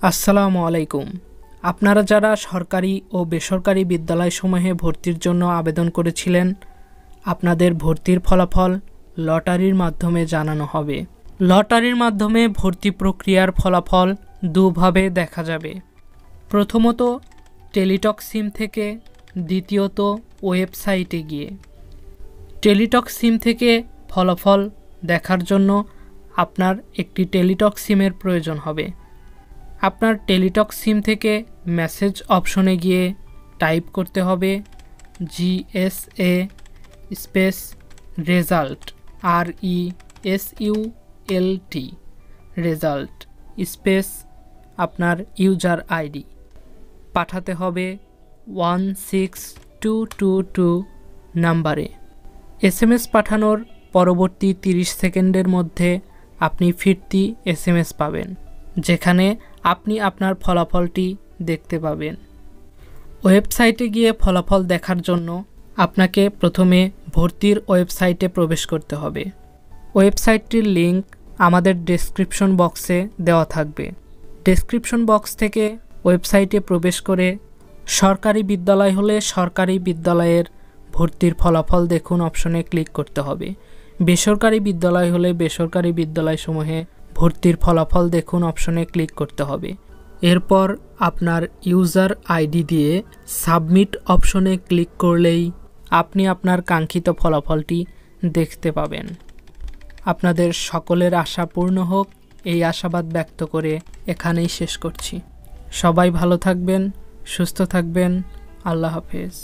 আসসালামু আলাইকুম। আপনারা যারা সরকারি ও বেসরকারি বিদ্যালয়সমূহে ভর্তির জন্য আবেদন করেছিলেন, আপনাদের ভর্তির ফলাফল লটারির মাধ্যমে জানানো হবে। লটারির মাধ্যমে ভর্তি প্রক্রিয়ার ফলাফল দুভাবে দেখা যাবে। প্রথমত টেলিটক সিম থেকে, দ্বিতীয়ত ওয়েবসাইটে গিয়ে। টেলিটক সিম থেকে ফলাফল দেখার জন্য আপনার একটি টেলিটক সিমের প্রয়োজন হবে। আপনার টেলিটক সিম থেকে মেসেজ অপশনে গিয়ে টাইপ করতে হবে GSA space result RESULT result space আপনার ইউজার আইডি পাঠাতে হবে 16222 নাম্বারে। SMS পাঠানোর পরবর্তী 30 সেকেন্ডের মধ্যে আপনি ফিরতি SMS পাবেন, যেখানে আপনি আপনার ফলাফলটি দেখতে পাবেন। ওয়েবসাইটে গিয়ে ফলাফল দেখার জন্য আপনাকে প্রথমে ভর্তির ওয়েবসাইটে প্রবেশ করতে হবে। ওয়েবসাইটটির লিংক আমাদের ডেসক্রিপশন বক্সে দেওয়া থাকবে। ডেসক্রিপশন বক্স থেকে ওয়েবসাইটে প্রবেশ করে সরকারি বিদ্যালয় হলে সরকারি বিদ্যালয়ের ভর্তির ফলাফল দেখুন অপশনে ক্লিক করতে হবে। বেসরকারি বিদ্যালয় হলে বেসরকারি বিদ্যালয়সমূহে ভর্তির ফলাফল দেখুন অপশনে ক্লিক করতে হবে। এরপর আপনার ইউজার আইডি দিয়ে সাবমিট অপশনে ক্লিক করলেই আপনি আপনার কাঙ্ক্ষিত ফলাফলটি দেখতে পাবেন। আপনাদের সকলের আশা পূর্ণ হোক, এই আশাবাদ ব্যক্ত করে এখানেই শেষ করছি। সবাই ভালো থাকবেন, সুস্থ থাকবেন। আল্লাহ হাফেজ।